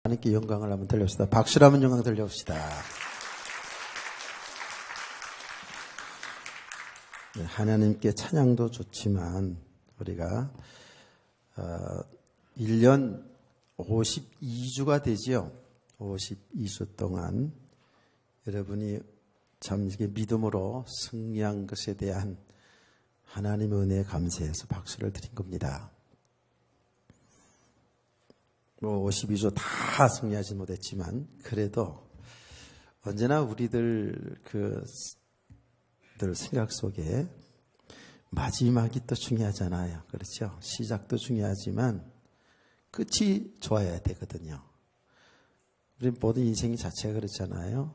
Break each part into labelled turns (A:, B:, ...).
A: 하나님께 영광을 한번 돌려봅시다. 박수로 한번 영광 돌려봅시다. 네, 하나님께 찬양도 좋지만 우리가 1년 52주가 되지요. 52주 동안 여러분이 참 이게 믿음으로 승리한 것에 대한 하나님의 은혜에 감사해서 박수를 드린 겁니다. 52주 다 승리하지 못했지만 그래도 언제나 우리들 늘 생각 속에 마지막이 또 중요하잖아요. 그렇죠? 시작도 중요하지만 끝이 좋아야 되거든요. 우리 모든 인생 자체가 그렇잖아요.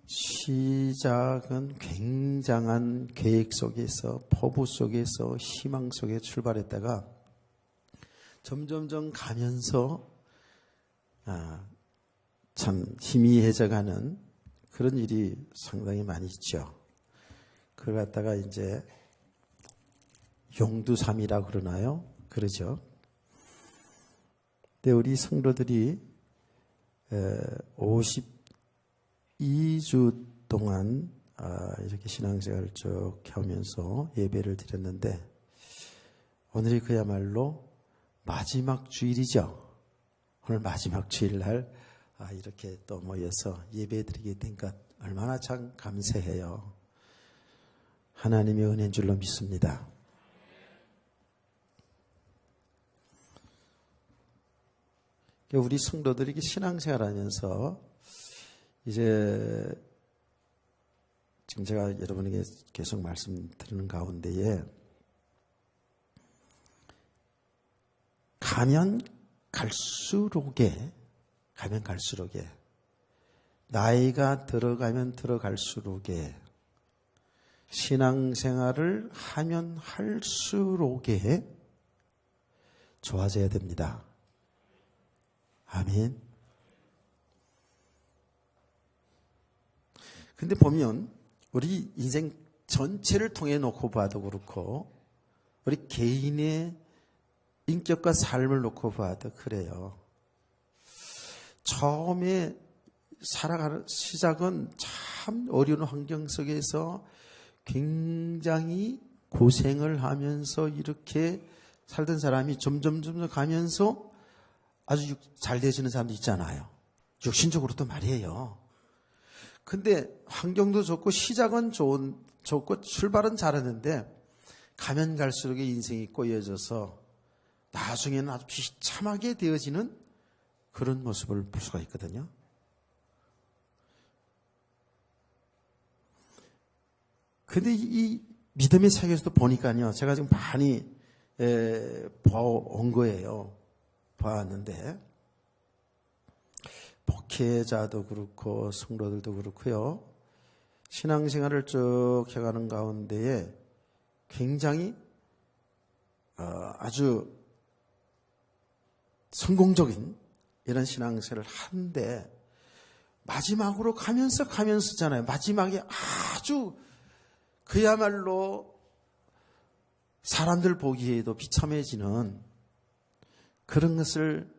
A: 시작은 굉장한 계획 속에서, 포부 속에서, 희망 속에 출발했다가 점점점 가면서 참 희미해져가는 그런 일이 상당히 많이 있죠. 그걸 갖다가 이제 용두삼이라고 그러나요? 그러죠. 근데 우리 성도들이 52주 동안 이렇게 신앙생활을 쭉 하면서 예배를 드렸는데 오늘이 그야말로 마지막 주일이죠. 오늘 마지막 주일날 이렇게 또 모여서 예배드리게 된 것 얼마나 참 감사해요. 하나님의 은혜인 줄로 믿습니다. 우리 성도들이 신앙생활하면서 이제 지금 제가 여러분에게 계속 말씀드리는 가운데에 가면 갈수록에 나이가 들어가면 들어갈수록에 신앙생활을 하면 할수록에 좋아져야 됩니다. 아멘. 근데 보면 우리 인생 전체를 통해 놓고 봐도 그렇고 우리 개인의 인격과 삶을 놓고 봐도 그래요. 처음에 살아가는 시작은 참 어려운 환경 속에서 굉장히 고생을 하면서 이렇게 살던 사람이 점점 가면서 아주 잘 되시는 사람도 있잖아요. 육신적으로도 말이에요. 근데 환경도 좋고 시작은 좋고 출발은 잘하는데 가면 갈수록 인생이 꼬여져서 나중에는 아주 비참하게 되어지는 그런 모습을 볼 수가 있거든요. 근데 이 믿음의 세계에서도 보니까요. 제가 지금 많이 봐온 거예요. 봐왔는데 목회자도 그렇고 성도들도 그렇고요. 신앙생활을 쭉 해가는 가운데에 굉장히 아주 성공적인 이런 신앙생활을 하는데 마지막으로 가면서잖아요. 마지막에 아주 그야말로 사람들 보기에도 비참해지는 그런 것을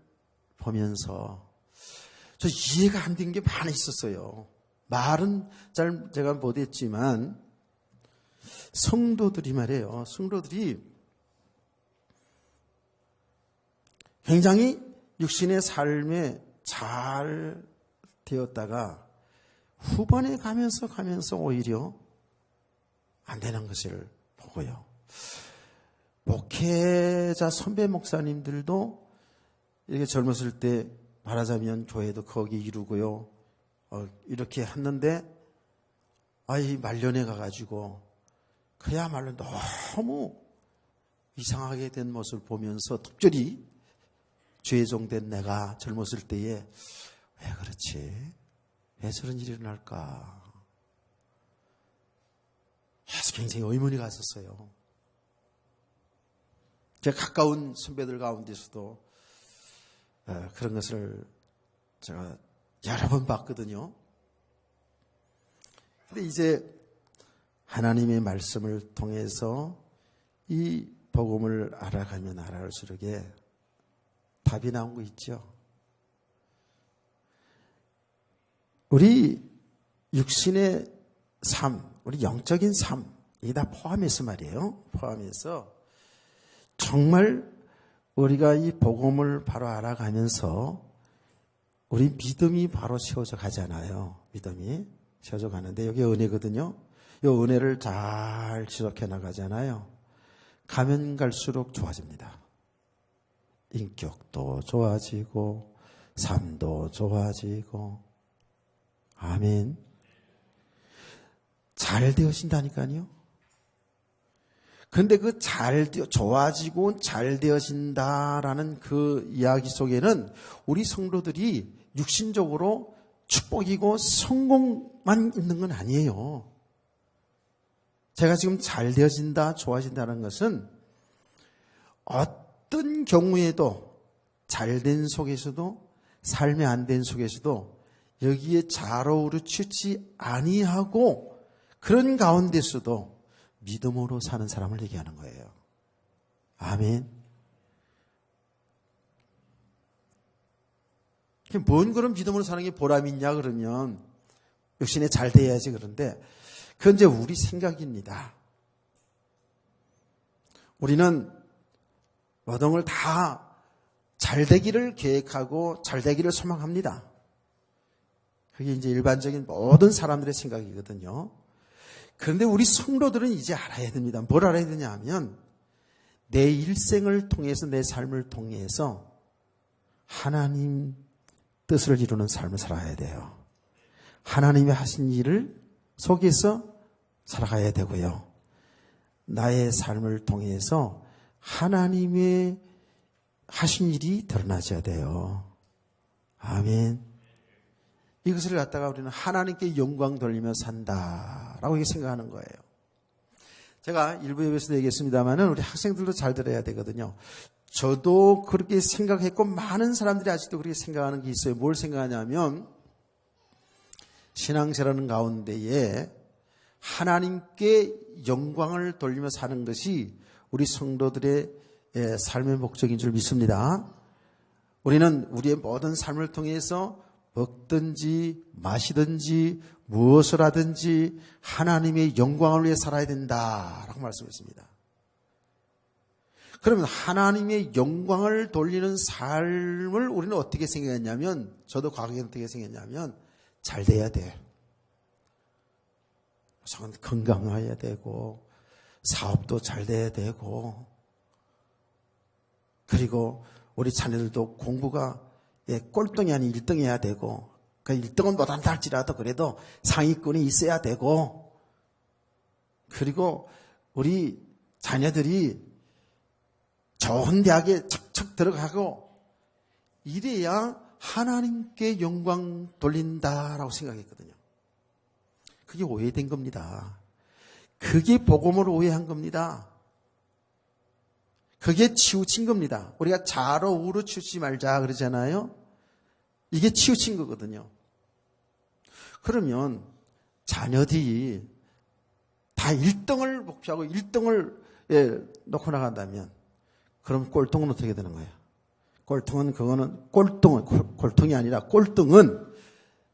A: 보면서 저 이해가 안 된 게 많이 있었어요. 말은 잘 제가 못했지만 성도들이 말이에요. 성도들이 굉장히 육신의 삶에 잘 되었다가 후반에 가면서 오히려 안 되는 것을 보고요. 목회자 선배 목사님들도 이렇게 젊었을 때 말하자면 교회도 거기 이루고요. 이렇게 했는데 말년에 가가지고 그야말로 너무 이상하게 된 모습을 보면서 특별히 죄종된 내가 젊었을 때에 왜 그렇지? 왜 저런 일이 일어날까? 그래서 굉장히 의문이 갔었어요. 제 가까운 선배들 가운데서도 그런 것을 제가 여러 번 봤거든요. 근데 이제 하나님의 말씀을 통해서 이 복음을 알아가면 알아갈수록에 답이 나온 거 있죠. 우리 육신의 삶, 우리 영적인 삶, 이게 다 포함해서 말이에요. 포함해서 정말 우리가 이 복음을 바로 알아가면서 우리 믿음이 바로 세워져 가잖아요. 믿음이 세워져 가는데 여기 은혜거든요. 이 은혜를 잘 지속해 나가잖아요. 가면 갈수록 좋아집니다. 인격도 좋아지고 삶도 좋아지고 아멘. 잘 되어진다니까요. 그런데 그 좋아지고 잘 되어진다라는 그 이야기 속에는 우리 성도들이 육신적으로 축복이고 성공만 있는 건 아니에요. 제가 지금 잘 되어진다, 좋아진다는 것은 어떤 경우에도 잘된 속에서도 삶이 안 된 속에서도 여기에 잘 어우러치지 아니하고 그런 가운데서도 믿음으로 사는 사람을 얘기하는 거예요. 아멘. 뭔 그런 믿음으로 사는 게 보람이 있냐 그러면 역시나 잘 돼야지. 그런데 그건 이제 우리 생각입니다. 우리는 모든 걸 다 잘 되기를 계획하고 잘 되기를 소망합니다. 그게 이제 일반적인 모든 사람들의 생각이거든요. 그런데 우리 성도들은 이제 알아야 됩니다. 뭘 알아야 되냐 하면 내 일생을 통해서 내 삶을 통해서 하나님 뜻을 이루는 삶을 살아야 돼요. 하나님이 하신 일을 속에서 살아가야 되고요. 나의 삶을 통해서 하나님의 하신 일이 드러나셔야 돼요. 아멘. 이것을 갖다가 우리는 하나님께 영광 돌리며 산다라고 이렇게 생각하는 거예요. 제가 일부 예배에서도 얘기했습니다만은 우리 학생들도 잘 들어야 되거든요. 저도 그렇게 생각했고 많은 사람들이 아직도 그렇게 생각하는 게 있어요. 뭘 생각하냐면 신앙생활하는 가운데에 하나님께 영광을 돌리며 사는 것이 우리 성도들의 삶의 목적인 줄 믿습니다. 우리는 우리의 모든 삶을 통해서 먹든지 마시든지 무엇을 하든지 하나님의 영광을 위해 살아야 된다라고 말씀했습니다. 그러면 하나님의 영광을 돌리는 삶을 우리는 어떻게 생각했냐면, 저도 과거에 어떻게 생각했냐면 잘 돼야 돼. 우선 건강해야 되고 사업도 잘 돼야 되고, 그리고 우리 자녀들도 공부가 꼴등이 아닌 1등해야 되고, 그 1등은 못한다 할지라도 그래도 상위권에 있어야 되고, 그리고 우리 자녀들이 좋은 대학에 척척 들어가고 이래야 하나님께 영광 돌린다라고 생각했거든요. 그게 오해된 겁니다. 그게 복음을 오해한 겁니다. 그게 치우친 겁니다. 우리가 좌로 우로 치우치지 말자 그러잖아요. 이게 치우친 거거든요. 그러면 자녀들이 다 1등을 목표하고 1등을 놓고 나간다면 그럼 꼴등은 어떻게 되는 거예요? 꼴등은 그거는 꼴등이 아니라 꼴등은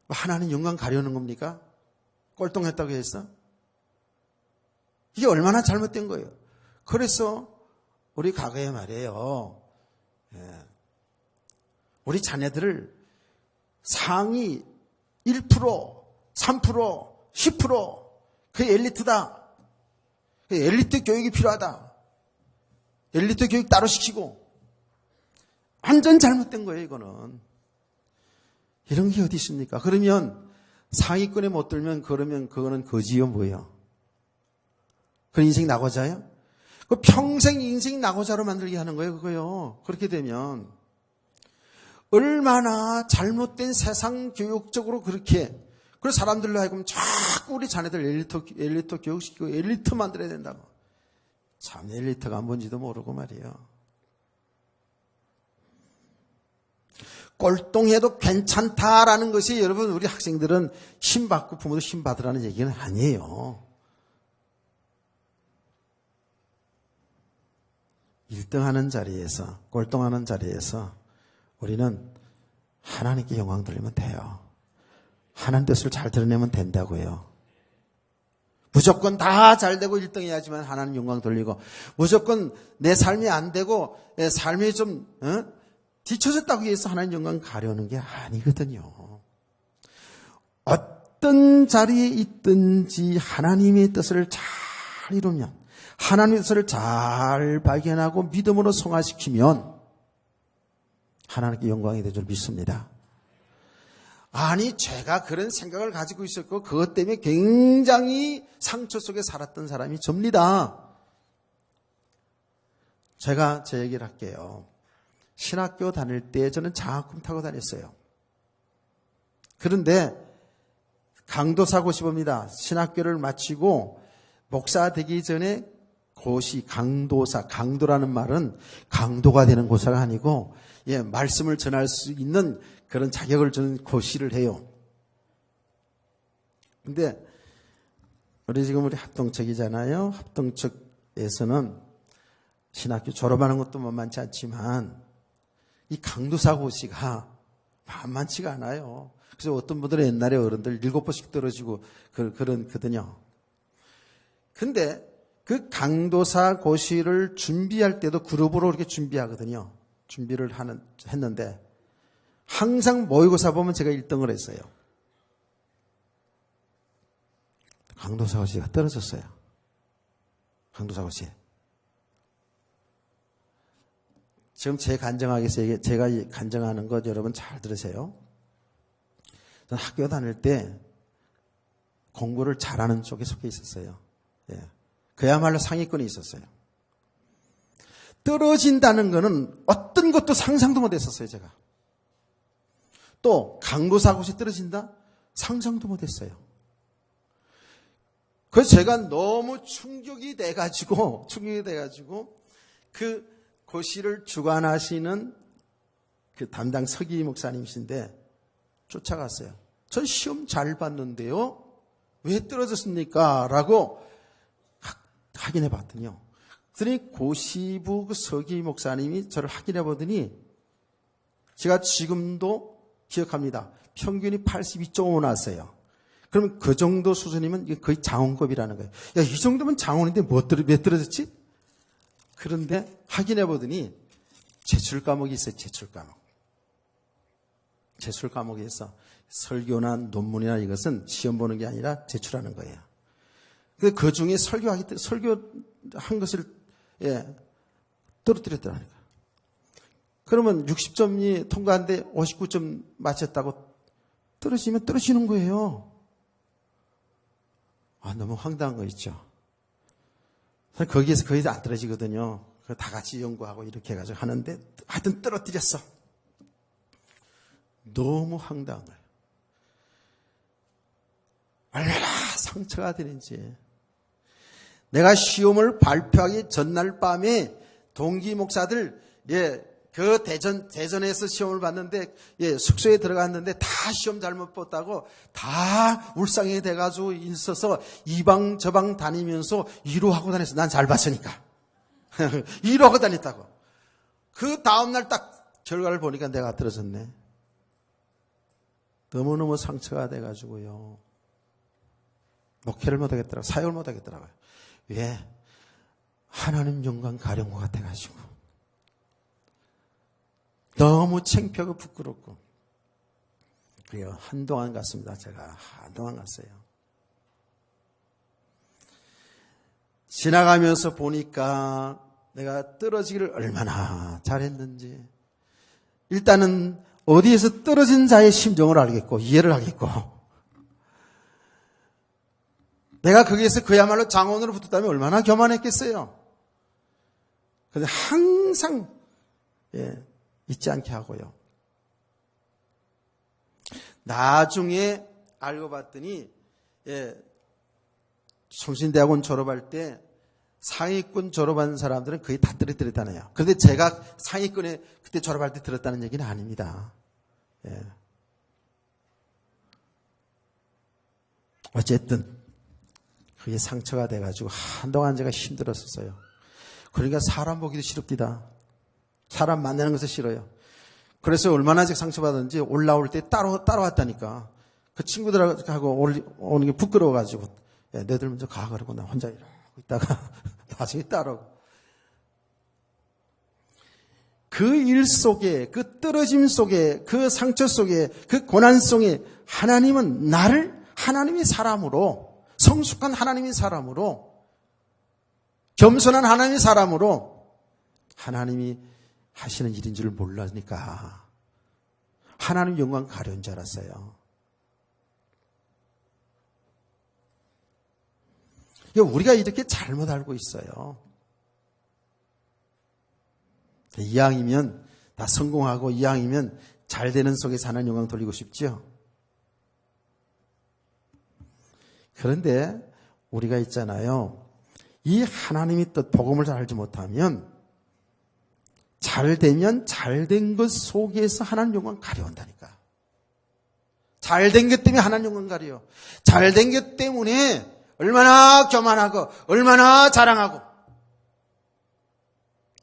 A: 하나님 영광 가려는 겁니까? 꼴등했다고 해서? 이게 얼마나 잘못된 거예요. 그래서 우리 과거에 말이에요. 우리 자녀들을 상위 1%, 3%, 10% 그게 엘리트다. 엘리트 교육이 필요하다. 엘리트 교육 따로 시키고. 완전 잘못된 거예요, 이거는. 이런 게 어디 있습니까? 그러면 상위권에 못 들면 그러면 그거는 거지요, 뭐예요? 그 인생 낙오자요? 그 평생 인생 낙오자로 만들게 하는 거예요, 그거요. 그렇게 되면 얼마나 잘못된 세상 교육적으로 그렇게, 그래서 사람들로 하여금 자꾸 우리 자녀들 엘리트 교육시키고 엘리트 만들어야 된다고. 참 엘리트가 뭔지도 모르고 말이에요. 꼴등해도 괜찮다라는 것이, 여러분 우리 학생들은 힘받고 부모도 힘받으라는 얘기는 아니에요. 1등하는 자리에서, 꼴등하는 자리에서 우리는 하나님께 영광 돌리면 돼요. 하나님 뜻을 잘 드러내면 된다고요. 무조건 다 잘되고 1등 해야지만 하나님 영광 돌리고, 무조건 내 삶이 안 되고 삶이 좀 뒤처졌다고 해서 하나님 영광 가려는 게 아니거든요. 어떤 자리에 있든지 하나님의 뜻을 잘 이루면, 하나님의 뜻을 잘 발견하고 믿음으로 성화시키면 하나님께 영광이 될 줄 믿습니다. 아니, 제가 그런 생각을 가지고 있었고 그것 때문에 굉장히 상처 속에 살았던 사람이 접니다. 제가 제 얘기를 할게요. 신학교 다닐 때 저는 장학금 타고 다녔어요. 그런데 강도사 고시봅니다. 신학교를 마치고 목사 되기 전에 고시, 강도사, 강도라는 말은 강도가 되는 고사가 아니고, 말씀을 전할 수 있는 그런 자격을 주는 고시를 해요. 근데 우리 합동측이잖아요. 합동측에서는 신학교 졸업하는 것도 만만치 않지만 이 강도사 고시가 만만치가 않아요. 그래서 어떤 분들은 옛날에 어른들 7번씩 떨어지고 그러거든요. 근데 그 강도사 고시를 준비할 때도 그룹으로 이렇게 준비하거든요. 준비를 했는데 항상 모의고사 보면 제가 1등을 했어요. 강도사 고시가 떨어졌어요. 강도사 고시. 지금 제가 간증하는 것 여러분 잘 들으세요. 저는 학교 다닐 때 공부를 잘하는 쪽에 속해 있었어요. 그야말로 상위권에 있었어요. 떨어진다는 것은 어떤 것도 상상도 못했었어요, 제가. 또 강도사 고시 떨어진다? 상상도 못했어요. 그래서 제가 너무 충격이 돼가지고 그 고시를 주관하시는 그 담당 서기 목사님이신데 쫓아갔어요. 전 시험 잘 봤는데요, 왜 떨어졌습니까? 라고 확인해 봤더니요. 그랬더니 고시부 그 서기 목사님이 저를 확인해 보더니, 제가 지금도 기억합니다. 평균이 82.5 나왔어요. 그러면 그 정도 수준이면 거의 장원급이라는 거예요. 야, 이 정도면 장원인데 왜 떨어졌지? 그런데 확인해 보더니 제출 과목이 있어요. 제출 과목. 제출 과목에서 설교나 논문이나 이것은 시험 보는 게 아니라 제출하는 거예요. 그 중에 설교한 것을 떨어뜨렸더라니까. 그러면 60점이 통과한데 59점 맞췄다고 떨어지면 떨어지는 거예요. 너무 황당한 거 있죠. 거기에서 거의 안 떨어지거든요. 다 같이 연구하고 이렇게 해가지고 하는데 하여튼 떨어뜨렸어. 너무 황당한 거예요. 얼마나 상처가 되는지. 내가 시험을 발표하기 전날 밤에 동기 목사들, 그 대전에서 시험을 봤는데, 숙소에 들어갔는데 다 시험 잘못 봤다고 다 울상에 돼가지고 있어서 이방 저방 다니면서 위로하고 다녔어. 난 잘 봤으니까. 위로하고 다녔다고. 그 다음날 딱 결과를 보니까 내가 떨어졌네. 너무너무 상처가 돼가지고요. 목회를 못하겠더라고요. 사역을 못하겠더라고요. 왜? 하나님 영광 가려운 것 같아가지고. 너무 창피하고 부끄럽고. 그래요. 한동안 갔습니다. 제가 한동안 갔어요. 지나가면서 보니까 내가 떨어지기를 얼마나 잘했는지. 일단은 어디에서 떨어진 자의 심정을 알겠고 이해를 하겠고, 내가 거기에서 그야말로 장원으로 붙었다면 얼마나 교만했겠어요. 그런데 항상 잊지 않게 하고요. 나중에 알고 봤더니 성신대학원 졸업할 때 상위권 졸업한 사람들은 거의 다 떨어뜨렸다네요. 그런데 제가 상위권에 그때 졸업할 때 들었다는 얘기는 아닙니다. 어쨌든 그게 상처가 돼가지고 한동안 제가 힘들었었어요. 그러니까 사람 보기도 싫습니다. 사람 만나는 것을 싫어요. 그래서 얼마나 제가 상처받았는지 올라올 때 따라왔다니까. 그 친구들하고 오는 게 부끄러워가지고, 야, 너희들 먼저 가. 그러고 나 혼자 이러고 있다가 나중에 따라오고. 그 일 속에, 그 떨어짐 속에, 그 상처 속에, 그 고난 속에 하나님은 나를 하나님의 사람으로, 성숙한 하나님의 사람으로, 겸손한 하나님의 사람으로 하나님이 하시는 일인 줄 몰라니까 하나님 영광 가려운 줄 알았어요. 우리가 이렇게 잘못 알고 있어요. 이왕이면 다 성공하고 이왕이면 잘 되는 속에서 하나님 영광 돌리고 싶죠. 그런데 우리가 있잖아요. 이 하나님의 뜻, 복음을 잘 알지 못하면 잘 되면 잘 된 것 속에서 하나님 영광 가려운다니까. 잘 된 것 때문에 하나님 영광 가려. 잘 된 것 때문에 얼마나 교만하고 얼마나 자랑하고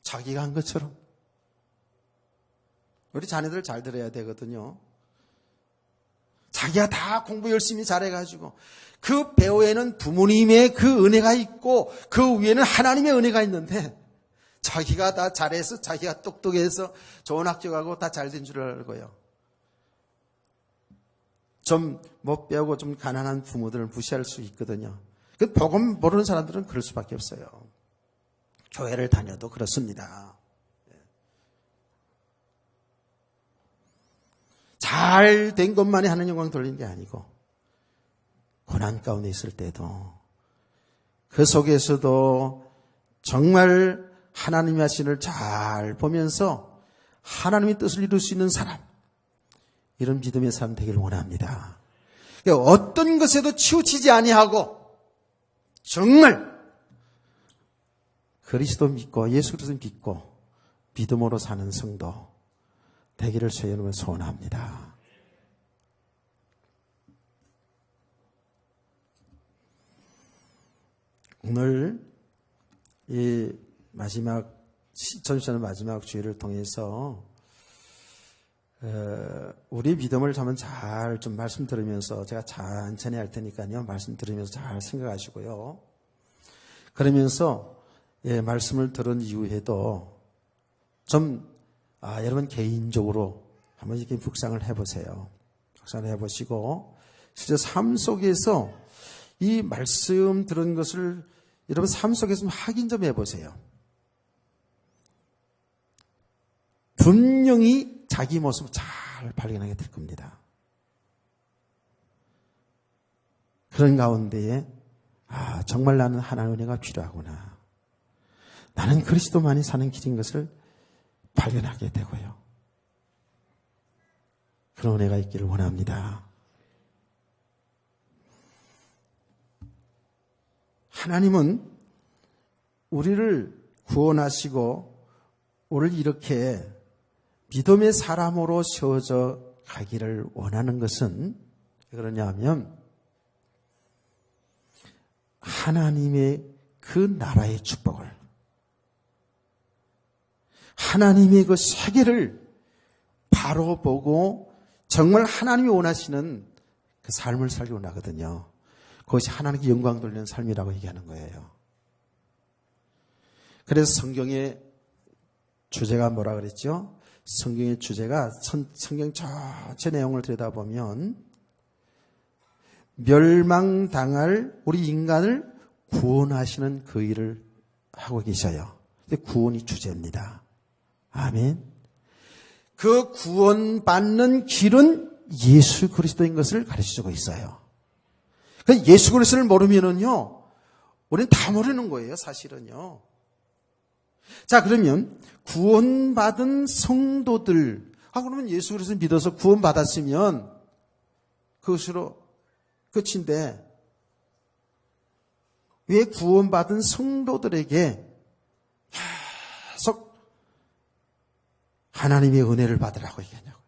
A: 자기가 한 것처럼. 우리 자녀들 잘 들어야 되거든요. 자기가 다 공부 열심히 잘해가지고 그 배후에는 부모님의 그 은혜가 있고 그 위에는 하나님의 은혜가 있는데 자기가 다 잘해서 자기가 똑똑해서 좋은 학교 가고 다 잘 된 줄 알고요. 좀 못 배우고 좀 가난한 부모들을 무시할 수 있거든요. 그 복음 모르는 사람들은 그럴 수밖에 없어요. 교회를 다녀도 그렇습니다. 잘 된 것만이 하나님 영광 돌리는 게 아니고 고난 가운데 있을 때도 그 속에서도 정말 하나님의 하신을 잘 보면서 하나님의 뜻을 이룰 수 있는 사람, 이런 믿음의 사람 되기를 원합니다. 그러니까 어떤 것에도 치우치지 아니하고 정말 그리스도 믿고 예수 그리스도 믿고 믿음으로 사는 성도 되기를 주의 이름으로 소원합니다. 오늘 이 마지막 전시하는 마지막 주일을 통해서 우리 믿음을 한번 잘 좀 말씀 들으면서 제가 천천히 할 테니까요. 말씀 들으면서 잘 생각하시고요. 그러면서 말씀을 들은 이후에도 좀 여러분 개인적으로 한번 이렇게 묵상을 해보세요. 묵상을 해보시고 실제 삶 속에서 이 말씀 들은 것을 여러분 삶 속에서 좀 확인 좀 해보세요. 분명히 자기 모습을 잘 발견하게 될 겁니다. 그런 가운데에 정말 나는 하나님의 은혜가 필요하구나. 나는 그리스도만이 사는 길인 것을 발견하게 되고요. 그런 은혜가 있기를 원합니다. 하나님은 우리를 구원하시고 우리를 이렇게 믿음의 사람으로 세워져 가기를 원하는 것은 왜 그러냐 하면 하나님의 그 나라의 축복을, 하나님의 그 세계를 바로 보고 정말 하나님이 원하시는 그 삶을 살기 원하거든요. 그것이 하나님께 영광 돌리는 삶이라고 얘기하는 거예요. 그래서 성경의 주제가 뭐라 그랬죠? 성경의 주제가 성경 전체 내용을 들여다보면 멸망당할 우리 인간을 구원하시는 그 일을 하고 계셔요. 구원이 주제입니다. 아멘. 그 구원받는 길은 예수 그리스도인 것을 가르쳐주고 있어요. 예수 그리스도를 모르면은요, 우리는 다 모르는 거예요, 사실은요. 자, 그러면 구원받은 성도들, 그러면 예수 그리스도를 믿어서 구원받았으면 그것으로 끝인데 왜 구원받은 성도들에게 계속 하나님의 은혜를 받으라고 얘기하냐고.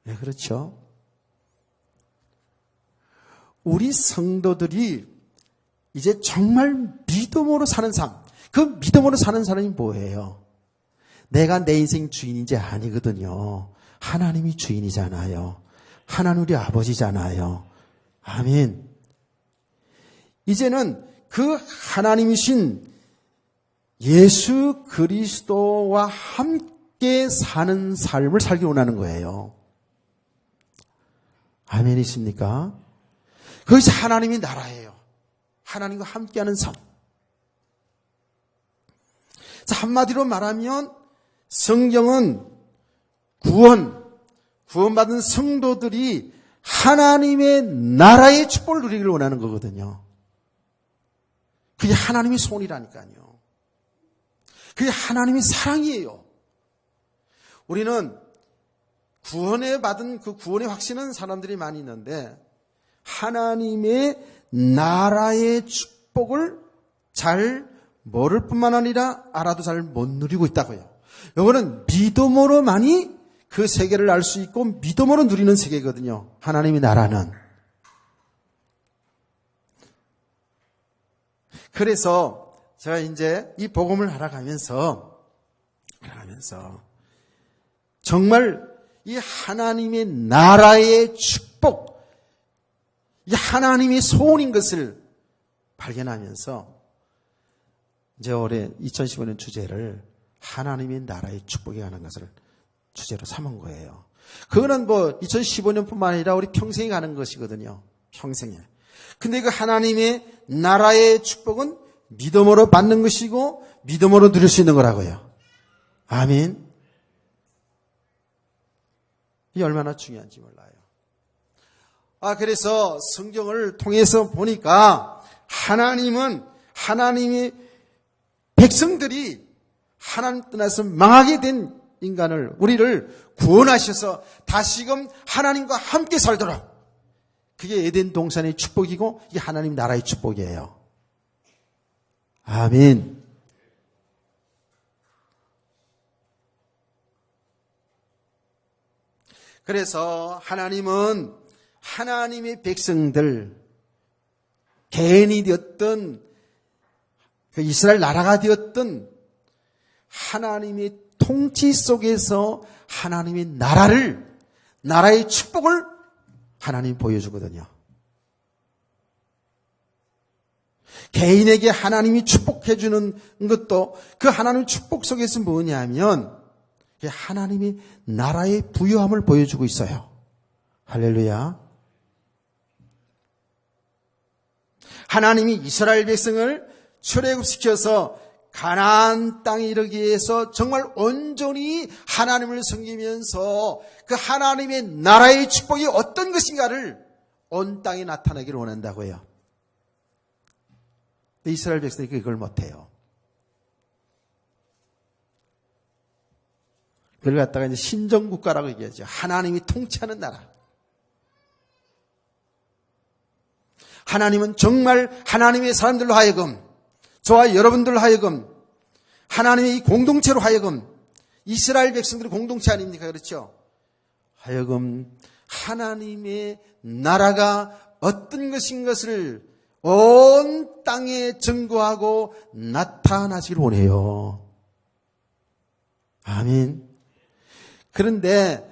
A: 네, 그렇죠. 우리 성도들이 이제 정말 믿음으로 사는 삶, 그 믿음으로 사는 사람이 뭐예요? 내가 내 인생 주인이지 아니거든요. 하나님이 주인이잖아요. 하나님 우리 아버지잖아요. 아멘. 이제는 그 하나님이신 예수 그리스도와 함께 사는 삶을 살기 원하는 거예요. 아멘이십니까? 그것이 하나님의 나라예요. 하나님과 함께하는 삶. 자, 한마디로 말하면 성경은 구원받은 성도들이 하나님의 나라의 축복을 누리기를 원하는 거거든요. 그게 하나님의 소원이라니까요. 그게 하나님의 사랑이에요. 우리는 구원에 받은 그 구원의 확신은 사람들이 많이 있는데 하나님의 나라의 축복을 잘 모를 뿐만 아니라 알아도 잘 못 누리고 있다고요. 이거는 믿음으로만이 그 세계를 알 수 있고 믿음으로 누리는 세계거든요. 하나님의 나라는. 그래서 제가 이제 이 복음을 알아가면서 정말 이 하나님의 나라의 축복, 이 하나님의 소원인 것을 발견하면서 이제 올해 2015년 주제를 하나님의 나라의 축복에 관한 것을 주제로 삼은 거예요. 그거는 뭐 2015년뿐만 아니라 우리 평생에 가는 것이거든요. 평생에. 근데 그 하나님의 나라의 축복은 믿음으로 받는 것이고 믿음으로 누릴 수 있는 거라고요. 아멘. 이게 얼마나 중요한지 몰라요. 그래서 성경을 통해서 보니까 하나님의 백성들이 하나님 떠나서 망하게 된 인간을, 우리를 구원하셔서 다시금 하나님과 함께 살도록, 그게 에덴 동산의 축복이고 이게 하나님 나라의 축복이에요. 아멘. 그래서 하나님은 하나님의 백성들, 개인이 되었던 그 이스라엘 나라가 되었던 하나님의 통치 속에서 하나님의 나라의 축복을 하나님이 보여주거든요. 개인에게 하나님이 축복해 주는 것도 그 하나님의 축복 속에서 뭐냐면 하나님의 나라의 부유함을 보여주고 있어요. 할렐루야. 하나님이 이스라엘 백성을 출애굽시켜서 가나안 땅에 이르기 위해서 정말 온전히 하나님을 섬기면서 그 하나님의 나라의 축복이 어떤 것인가를 온 땅에 나타내기를 원한다고요. 근데 이스라엘 백성이 그걸 못해요. 그걸 갖다가 이제 신정국가라고 얘기하죠. 하나님이 통치하는 나라. 하나님은 정말 하나님의 사람들로 하여금, 저와 여러분들로 하여금, 하나님의 이 공동체로 하여금, 이스라엘 백성들의 공동체 아닙니까? 그렇죠? 하여금 하나님의 나라가 어떤 것인 것을 온 땅에 증거하고 나타나시길 원해요. 아멘. 그런데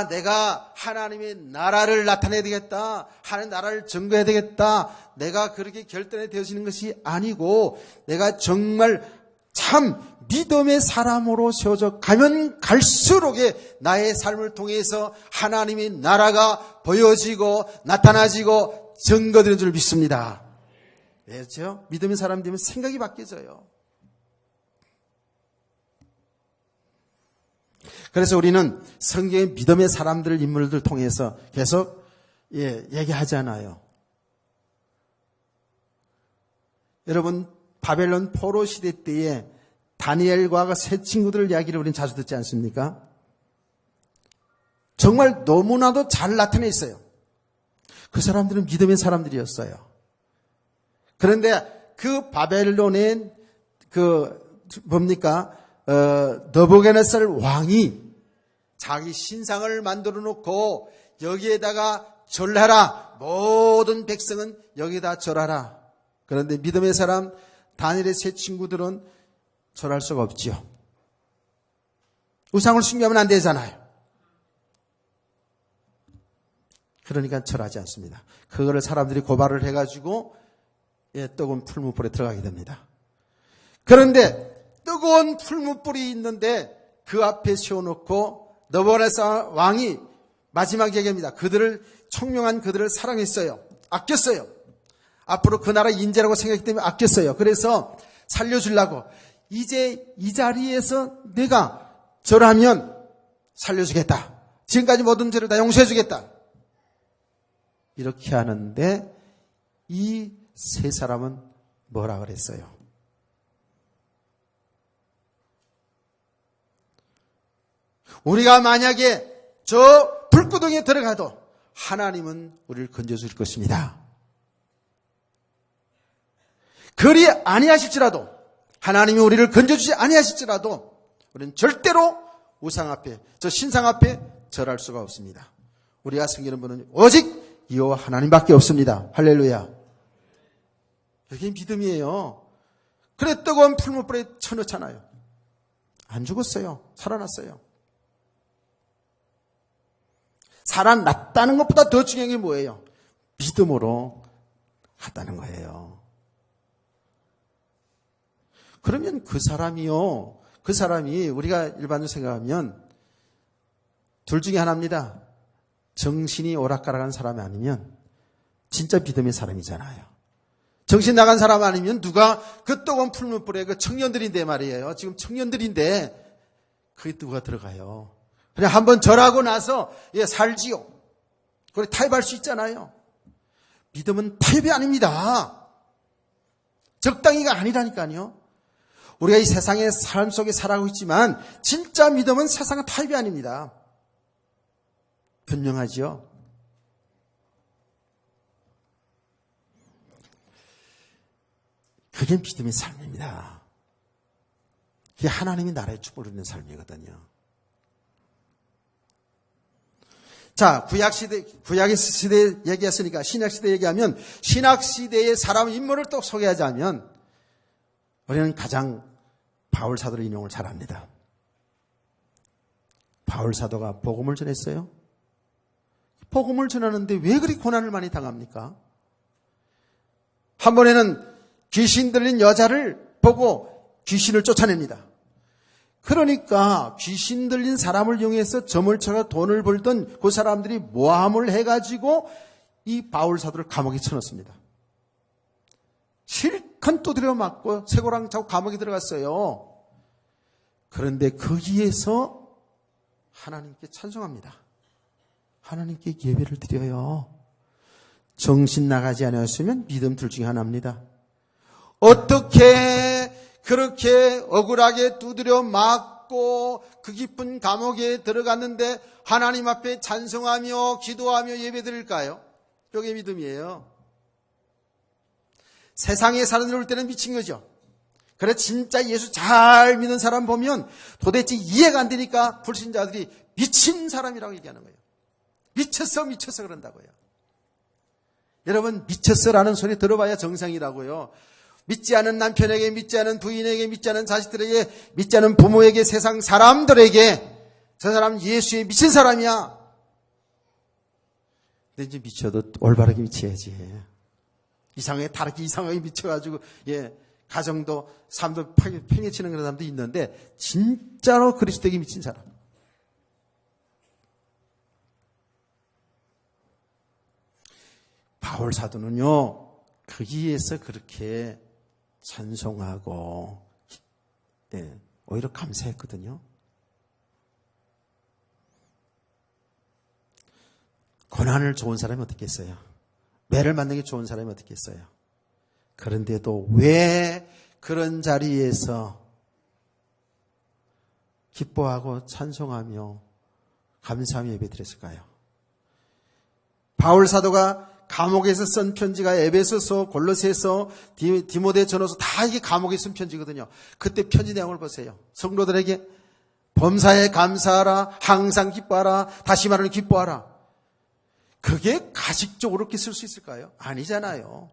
A: 내가 하나님의 나라를 나타내야 되겠다, 하나님의 나라를 증거해야 되겠다, 내가 그렇게 결단이 되어지는 것이 아니고 내가 정말 참 믿음의 사람으로 세워져 가면 갈수록에 나의 삶을 통해서 하나님의 나라가 보여지고 나타나지고 증거되는 줄 믿습니다. 왜죠? 믿음의 사람 되면 생각이 바뀌어져요. 그래서 우리는 성경의 믿음의 사람들, 인물들 통해서 계속 얘기하잖아요. 여러분, 바벨론 포로 시대 때에 다니엘과 세 친구들 이야기를 우리는 자주 듣지 않습니까? 정말 너무나도 잘 나타내 있어요. 그 사람들은 믿음의 사람들이었어요. 그런데 그 바벨론의 느부갓네살 왕이 자기 신상을 만들어 놓고 여기에다가 절하라. 모든 백성은 여기에다 절하라. 그런데 믿음의 사람 다니엘의 세 친구들은 절할 수가 없지요. 우상을 숭배하면 안 되잖아요. 그러니까 절하지 않습니다. 그거를 사람들이 고발을 해가지고 뜨거운 풀무불에 들어가게 됩니다. 그런데 뜨거운 풀무불이 있는데 그 앞에 세워놓고 느부갓네살 왕이 마지막 얘기입니다. 그들을 총명한 그들을 사랑했어요. 아꼈어요. 앞으로 그 나라 인재라고 생각했기 때문에 아꼈어요. 그래서 살려주려고 이제 이 자리에서 내가 절하면 살려주겠다. 지금까지 모든 죄를 다 용서해주겠다. 이렇게 하는데 이 세 사람은 뭐라 그랬어요? 우리가 만약에 저 불구덩이에 들어가도 하나님은 우리를 건져줄 것입니다. 그리 아니하실지라도 하나님이 우리를 건져주지 아니하실지라도 우리는 절대로 우상 앞에 저 신상 앞에 절할 수가 없습니다. 우리가 섬기는 분은 오직 여호와 하나님밖에 없습니다. 할렐루야. 이게 믿음이에요. 그래 뜨거운 풀무불에 쳐넣잖아요. 안 죽었어요. 살아났어요. 살아났다는 것보다 더 중요한 게 뭐예요? 믿음으로 갔다는 거예요. 그러면 그 사람이 우리가 일반적으로 생각하면 둘 중에 하나입니다. 정신이 오락가락한 사람이 아니면 진짜 믿음의 사람이잖아요. 정신 나간 사람 아니면 누가 그 뜨거운 풀무불에 그 청년들인데 말이에요. 지금 청년들인데 그게 누가 들어가요. 그냥 한번 절하고 나서 살지요. 그래 타협할 수 있잖아요. 믿음은 타협이 아닙니다. 적당히가 아니라니까요. 우리가 이 세상의 삶 속에 살아가고 있지만 진짜 믿음은 세상은 타협이 아닙니다. 분명하죠. 그게 믿음의 삶입니다. 그게 하나님이 나라의 축복을 누리는 삶이거든요. 자, 구약의 시대 얘기했으니까 신약시대 얘기하면 신약시대의 사람 인물을 또 소개하자면 우리는 가장 바울 사도를 인용을 잘합니다. 바울 사도가 복음을 전했어요. 복음을 전하는데 왜 그리 고난을 많이 당합니까? 한 번에는 귀신 들린 여자를 보고 귀신을 쫓아냅니다. 그러니까 귀신 들린 사람을 이용해서 점을 쳐가 돈을 벌던 그 사람들이 모함을 해가지고 이 바울 사도를 감옥에 쳐넣습니다. 실컷 두드려 맞고 쇠고랑 차고 감옥에 들어갔어요. 그런데 거기에서 하나님께 찬송합니다. 하나님께 예배를 드려요. 정신 나가지 않았으면 믿음 둘 중에 하나입니다. 어떻게 그렇게 억울하게 두드려 맞고 그 깊은 감옥에 들어갔는데 하나님 앞에 찬송하며 기도하며 예배드릴까요? 이게 믿음이에요. 세상에 사는 때는 미친 거죠. 그래 진짜 예수 잘 믿는 사람 보면 도대체 이해가 안 되니까 불신자들이 미친 사람이라고 얘기하는 거예요. 미쳤어 그런다고요. 여러분 미쳤어라는 소리 들어봐야 정상이라고요. 믿지 않은 남편에게, 믿지 않은 부인에게, 믿지 않은 자식들에게, 믿지 않은 부모에게, 세상 사람들에게 저 사람 예수에 미친 사람이야. 근데 이제 미쳐도 올바르게 미쳐야지. 다르게 이상하게 미쳐가지고 가정도 삶도 팽개치는 그런 사람도 있는데 진짜로 그리스도에게 미친 사람. 바울 사도는요 거기에서 그렇게 찬송하고 오히려 감사했거든요. 고난을 좋은 사람이 어떻겠어요? 매를 맞는 게 좋은 사람이 어떻겠어요? 그런데도 왜 그런 자리에서 기뻐하고 찬송하며 감사하며 예배드렸을까요? 바울 사도가 감옥에서 쓴 편지가 에베소서, 골로새서, 디모데전서 다 이게 감옥에 쓴 편지거든요. 그때 편지 내용을 보세요. 성도들에게 범사에 감사하라, 항상 기뻐하라, 다시 말하는 기뻐하라. 그게 가식적으로 그렇게 쓸 수 있을까요? 아니잖아요.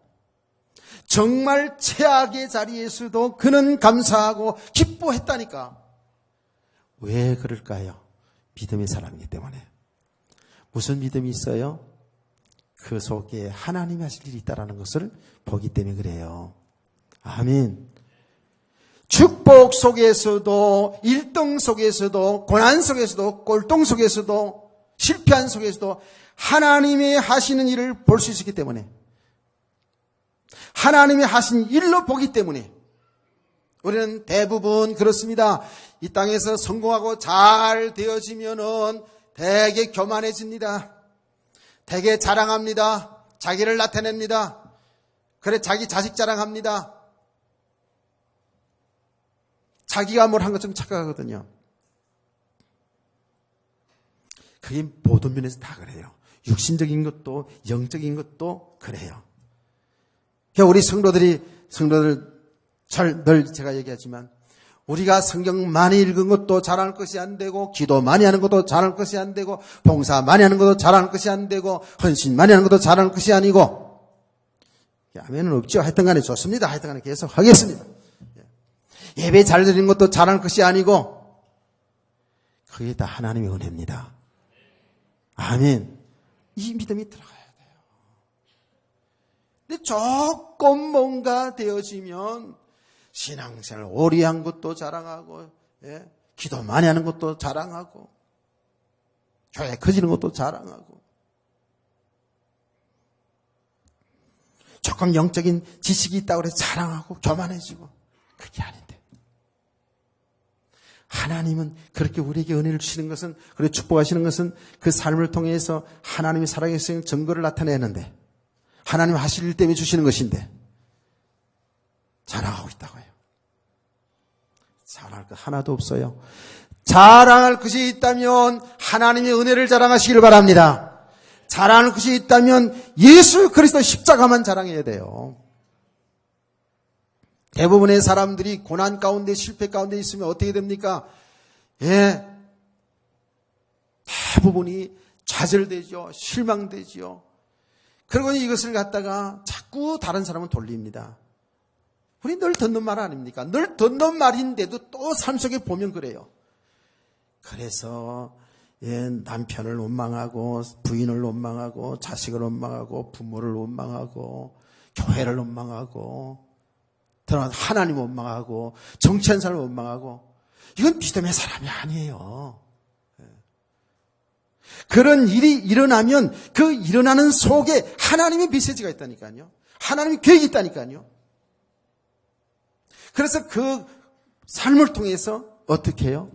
A: 정말 최악의 자리에서도 그는 감사하고 기뻐했다니까. 왜 그럴까요? 믿음의 사람이기 때문에. 무슨 믿음이 있어요? 그 속에 하나님이 하실 일이 있다는 것을 보기 때문에 그래요. 아멘. 축복 속에서도, 1등 속에서도, 고난 속에서도, 꼴등 속에서도, 실패한 속에서도 하나님이 하시는 일을 볼 수 있기 때문에, 하나님이 하신 일로 보기 때문에 우리는 대부분 그렇습니다. 이 땅에서 성공하고 잘 되어지면은 되게 교만해집니다. 되게 자랑합니다. 자기를 나타냅니다. 그래, 자기 자식 자랑합니다. 자기가 뭘 한 것처럼 착각하거든요. 그게 모든 면에서 다 그래요. 육신적인 것도 영적인 것도 그래요. 그러니까 우리 성도들 늘 제가 얘기하지만 우리가 성경 많이 읽은 것도 잘할 것이 안 되고, 기도 많이 하는 것도 잘할 것이 안 되고, 봉사 많이 하는 것도 잘할 것이 안 되고, 헌신 많이 하는 것도 잘할 것이 아니고, 아멘은 없죠. 하여튼 간에 좋습니다. 하여튼 간에 계속 하겠습니다. 예배 잘 드리는 것도 잘할 것이 아니고, 그게 다 하나님의 은혜입니다. 아멘. 이 믿음이 들어가야 돼요. 근데 조금 뭔가 되어지면 신앙생활 오래 한 것도 자랑하고, 기도 많이 하는 것도 자랑하고, 교회 커지는 것도 자랑하고, 조금 영적인 지식이 있다고 해서 자랑하고 교만해지고, 그게 아닌데. 하나님은 그렇게 우리에게 은혜를 주시는 것은, 그리고 축복하시는 것은 그 삶을 통해서 하나님이 살아계신 증거를 나타내는데, 하나님 하실 일 때문에 주시는 것인데 자랑하고 있다고 해요. 자랑할 것 하나도 없어요. 자랑할 것이 있다면 하나님의 은혜를 자랑하시기를 바랍니다. 자랑할 것이 있다면 예수 그리스도 십자가만 자랑해야 돼요. 대부분의 사람들이 고난 가운데, 실패 가운데 있으면 어떻게 됩니까? 대부분이 좌절되죠. 실망되죠. 그리고 이것을 갖다가 자꾸 다른 사람은 돌립니다. 우리 늘 듣는 말 아닙니까? 늘 듣는 말인데도 또 삶 속에 보면 그래요. 그래서 남편을 원망하고, 부인을 원망하고, 자식을 원망하고, 부모를 원망하고, 교회를 원망하고, 하나님 원망하고, 정치한 사람을 원망하고, 이건 믿음의 사람이 아니에요. 그런 일이 일어나면 그 일어나는 속에 하나님의 메시지가 있다니까요. 하나님의 계획이 있다니까요. 그래서 그 삶을 통해서 어떻게 해요?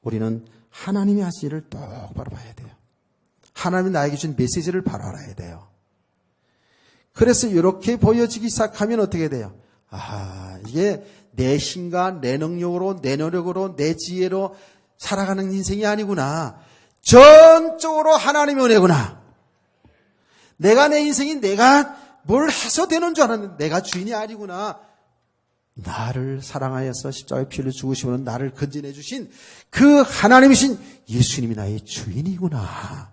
A: 우리는 하나님이 하신 일을 똑바로 봐야 돼요. 하나님이 나에게 준 메시지를 바로 알아야 돼요. 그래서 이렇게 보여지기 시작하면 어떻게 돼요? 이게 내 힘과 내 능력으로, 내 노력으로, 내 지혜로 살아가는 인생이 아니구나. 전적으로 하나님의 은혜구나. 내가 내 인생이 내가 뭘 해서 되는 줄 알았는데 내가 주인이 아니구나. 나를 사랑하여서 십자가에 피 흘려 죽으시면 나를 건져내 주신 그 하나님이신 예수님이 나의 주인이구나.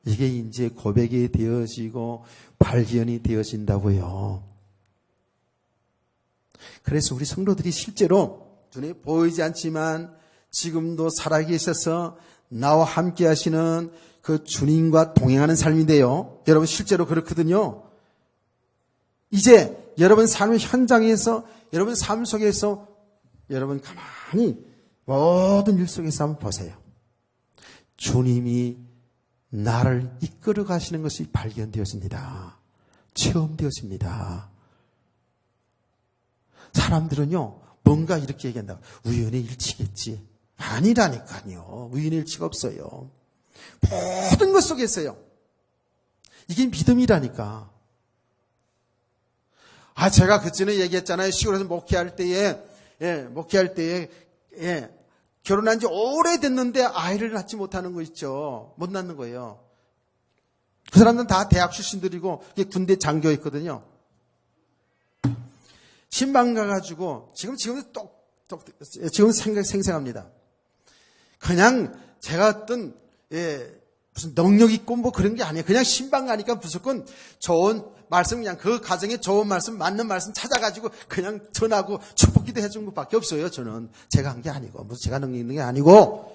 A: 이게 이제 고백이 되어지고 발견이 되어진다고요. 그래서 우리 성도들이 실제로 눈에 보이지 않지만 지금도 살아계셔서 나와 함께 하시는 그 주님과 동행하는 삶인데요. 여러분 실제로 그렇거든요. 이제 여러분 삶의 현장에서, 여러분 삶 속에서 여러분 가만히 모든 일 속에서 한번 보세요. 주님이 나를 이끌어 가시는 것이 발견되었습니다. 체험되었습니다. 사람들은요, 뭔가 이렇게 얘기한다. 우연의 일치겠지. 아니라니까요. 우연의 일치가 없어요. 모든 것 속에서요. 이게 믿음이라니까. 제가 그전에 얘기했잖아요. 시골에서 목회할 때에, 결혼한 지 오래됐는데 아이를 낳지 못하는 거 있죠. 못 낳는 거예요. 그 사람들은 다 대학 출신들이고, 군대 장교였거든요. 신방 가가지고, 지금 생생합니다. 그냥 제가 어떤, 무슨 능력 있고 뭐 그런 게 아니에요. 그냥 신방 가니까 무조건 좋은 말씀, 그냥 그 가정에 좋은 말씀, 맞는 말씀 찾아가지고 그냥 전하고 축복기도 해준 것밖에 없어요. 저는 제가 한 게 아니고, 무슨 제가 능력 있는 게 아니고,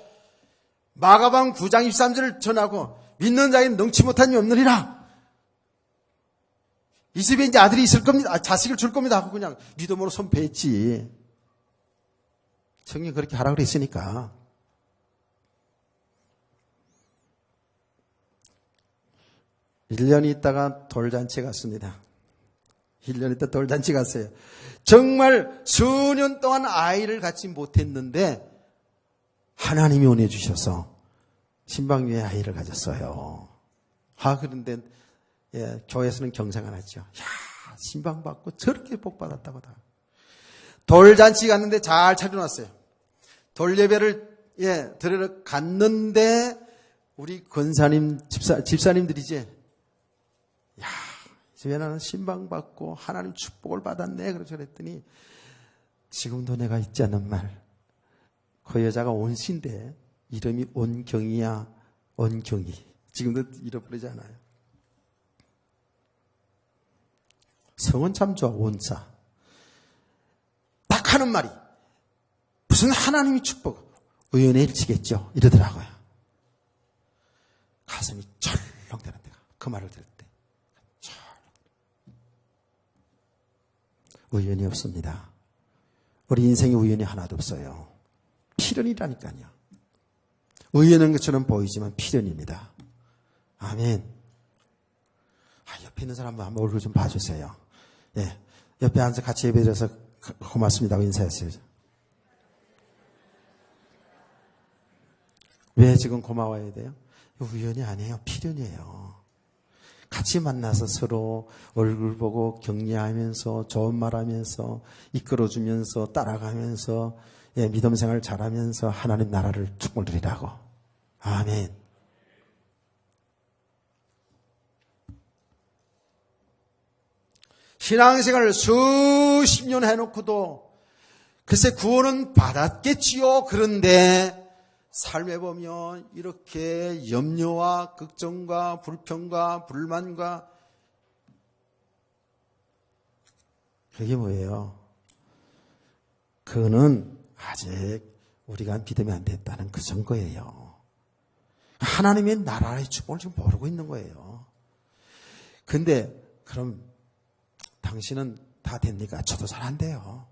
A: 마가방 9장 23절을 전하고 믿는 자에게 능치 못한 이 없느니라. 이 집에 이제 아들이 있을 겁니다. 자식을 줄 겁니다 하고 그냥 믿음으로 손패했지. 성경이 그렇게 하라 그랬으니까. 일 년 있다가 돌잔치 갔습니다. 1년 있다 돌잔치 갔어요. 정말 수년 동안 아이를 갖지 못했는데 하나님이 은혜 주셔서 신방위에 아이를 가졌어요. 그런데 교회에서는 경상을 하죠. 신방 받고 저렇게 복 받았다고 다. 돌잔치 갔는데 잘 차려놨어요. 돌예배를 드리러 갔는데 우리 권사님 집사님들이지. 집에 나는 신방 받고 하나님 축복을 받았네. 그랬더니 지금도 내가 잊지 않는 말. 그 여자가 온씨인데 이름이 온경이야. 온경이. 지금도 잃어버리지 않아요. 성은 참 좋아. 온자. 딱 하는 말이 무슨 하나님이 축복 의연의 일치겠죠. 이러더라고요. 가슴이 철렁대는 데가 그 말을 들을 때 우연이 없습니다. 우리 인생에 우연이 하나도 없어요. 필연이라니까요. 우연한 것처럼 보이지만 필연입니다. 아멘. 옆에 있는 사람 한번 얼굴 좀 봐주세요. 옆에 앉아서 같이 예배드려서 고맙습니다고 인사했어요. 왜 지금 고마워야 돼요? 우연이 아니에요. 필연이에요. 같이 만나서 서로 얼굴 보고 격려하면서 좋은 말하면서 이끌어주면서 따라가면서 믿음 생활 잘하면서 하나님 나라를 축복을 드리라고. 아멘. 신앙생활을 수십 년 해놓고도 글쎄 구원은 받았겠지요. 그런데 삶에 보면 이렇게 염려와 걱정과 불평과 불만과 그게 뭐예요? 그거는 아직 우리가 믿으면 안 됐다는 그 증거예요. 하나님의 나라의 축복을 지금 모르고 있는 거예요. 근데 그럼 당신은 다 됩니까? 저도 잘 안 돼요.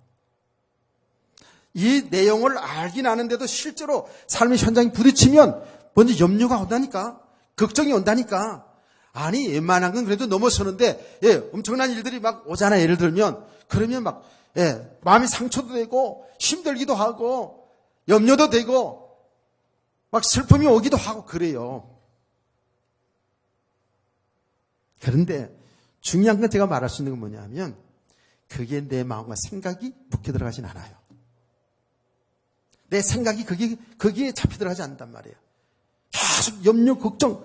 A: 이 내용을 알긴 아는데도 실제로 삶의 현장에 부딪히면 먼저 염려가 온다니까. 걱정이 온다니까. 아니 웬만한 건 그래도 넘어서는데 엄청난 일들이 막 오잖아요. 예를 들면 그러면 막 마음이 상처도 되고 힘들기도 하고 염려도 되고 막 슬픔이 오기도 하고 그래요. 그런데 중요한 건 제가 말할 수 있는 건 뭐냐면 그게 내 마음과 생각이 묶여 들어가진 않아요. 내 생각이 거기에 잡혀 들어가지 않는단 말이에요. 계속 염려, 걱정.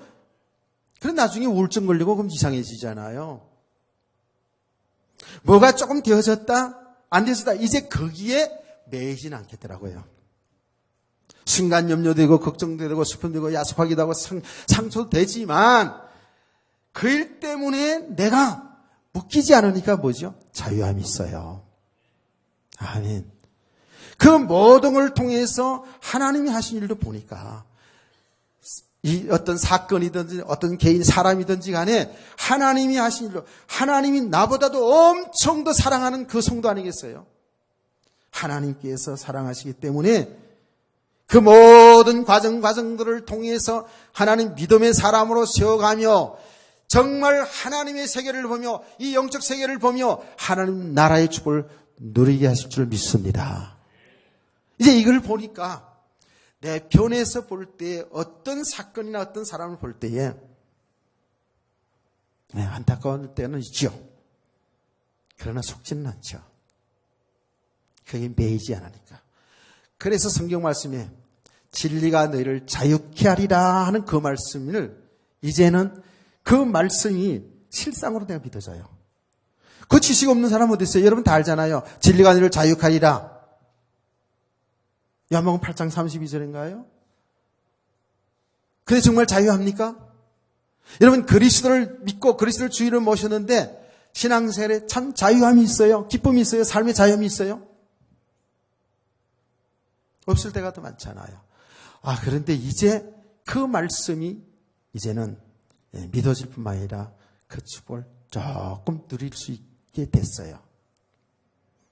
A: 그럼 나중에 우울증 걸리고 그럼 이상해지잖아요. 뭐가 조금 되어졌다, 안 되어졌다. 이제 거기에 매이진 않겠더라고요. 순간 염려되고 걱정되고 슬픔되고 야속하기도 하고 상처도 되지만 그 일 때문에 내가 묶이지 않으니까 뭐죠? 자유함이 있어요. 아멘. 그 모든 걸 통해서 하나님이 하신 일도 보니까 이 어떤 사건이든지 어떤 개인 사람이든지 간에 하나님이 하신 일로 하나님이 나보다도 엄청 더 사랑하는 그 성도 아니겠어요? 하나님께서 사랑하시기 때문에 그 모든 과정들을 통해서 하나님 믿음의 사람으로 세워가며 정말 하나님의 세계를 보며 이 영적 세계를 보며 하나님 나라의 축복을 누리게 하실 줄 믿습니다. 이제 이걸 보니까 내 편에서 볼 때 어떤 사건이나 어떤 사람을 볼 때에 안타까운 때는 있죠. 그러나 속지는 않죠. 그게 매이지 않으니까. 그래서 성경 말씀에 진리가 너희를 자유케 하리라 하는 그 말씀을 이제는 그 말씀이 실상으로 내가 믿어져요. 그 지식 없는 사람 어디 있어요? 여러분 다 알잖아요. 진리가 너희를 자유케 하리라. 요한복음 8장 32절인가요? 근데 정말 자유합니까? 여러분 그리스도를 믿고 그리스도를 주인으로 모셨는데 신앙생활에 참 자유함이 있어요? 기쁨이 있어요? 삶의 자유함이 있어요? 없을 때가 더 많잖아요. 그런데 이제 그 말씀이 이제는 믿어질 뿐만 아니라 그 축복을 조금 누릴 수 있게 됐어요.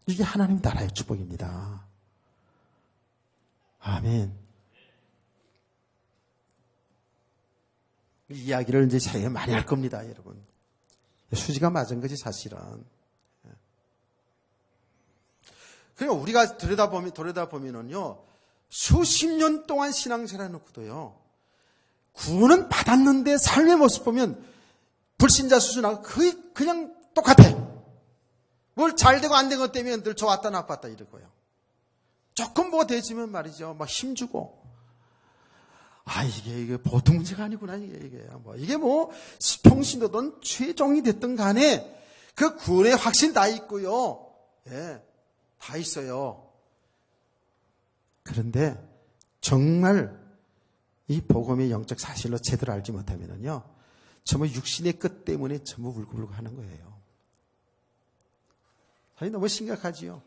A: 이게 하나님 나라의 축복입니다. 아멘. 이 이야기를 이제 자기가 많이 할 겁니다, 여러분. 수지가 맞은 거지, 사실은. 그러니까 우리가 들여다보면은요, 수십 년 동안 신앙생활 해놓고도요, 구원은 받았는데 삶의 모습 보면 불신자 수준하고 그냥 똑같아. 뭘 잘 되고 안 된 것 때문에 늘 좋았다 나빴다 이러고요. 조금 뭐가 되지면 말이죠, 막 힘주고. 이게 보통 문제가 아니구나, 이게 평신도든 최종이 됐든 간에 그 구원의 확신 다 있고요. 예, 다 있어요. 그런데 정말 이 복음의 영적 사실로 제대로 알지 못하면은요, 전부 육신의 끝 때문에 전부 울고불고 하는 거예요. 사실 너무 심각하지요.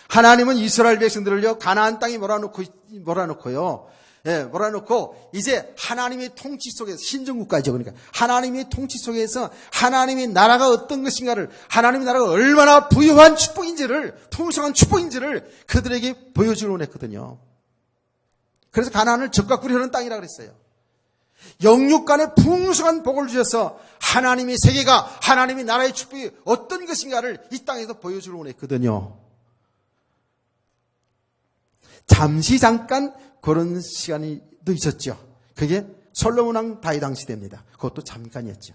A: 하나님은 이스라엘 백성들을요, 가나안 땅에 몰아놓고요. 예, 몰아놓고 이제 하나님의 통치 속에서, 신정국가죠. 그러니까 하나님의 통치 속에서 하나님의 나라가 어떤 것인가를, 하나님의 나라가 얼마나 부유한 축복인지를, 풍성한 축복인지를 그들에게 보여주려고 했거든요. 그래서 가나안을 젖과 꿀이 흐르는 땅이라고 그랬어요. 영육 간에 풍성한 복을 주셔서 하나님의 세계가, 하나님의 나라의 축복이 어떤 것인가를 이 땅에서 보여주려고 했거든요. 잠깐 그런 시간도 있었죠. 그게 솔로몬 왕 다윗 왕 시대입니다. 그것도 잠깐이었죠.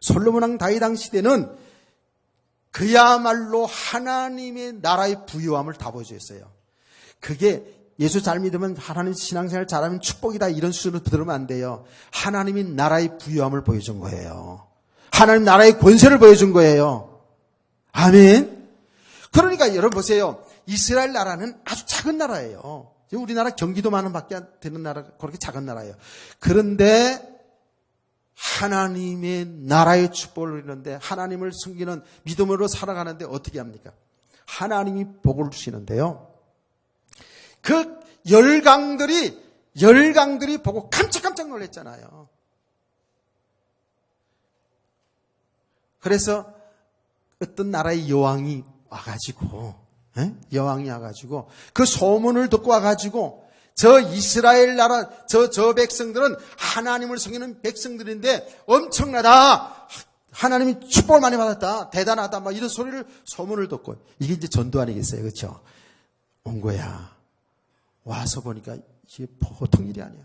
A: 솔로몬 왕 다윗 왕 시대는 그야말로 하나님의 나라의 부유함을 다 보여줬어요. 그게 예수 잘 믿으면 하나님 신앙생활 잘하면 축복이다 이런 수준으로 들으면 안 돼요. 하나님의 나라의 부유함을 보여준 거예요. 하나님 나라의 권세를 보여준 거예요. 아멘. 그러니까 여러분 보세요. 이스라엘 나라는 아주 작은 나라예요. 우리나라 경기도만 원밖에 안 되는 나라, 그렇게 작은 나라예요. 그런데 하나님의 나라의 축복을 누리는데, 하나님을 섬기는 믿음으로 살아가는데 어떻게 합니까? 하나님이 복을 주시는데요. 그 열강들이 보고 깜짝깜짝 놀랐잖아요. 그래서 어떤 나라의 여왕이 와가지고 그 소문을 듣고 와가지고, 저 이스라엘 나라 저 백성들은 하나님을 섬기는 백성들인데 엄청나다, 하나님이 축복을 많이 받았다, 대단하다, 막 이런 소문을 듣고, 이게 이제 전도 아니겠어요, 그렇죠? 온 거야. 와서 보니까 이게 보통 일이 아니야.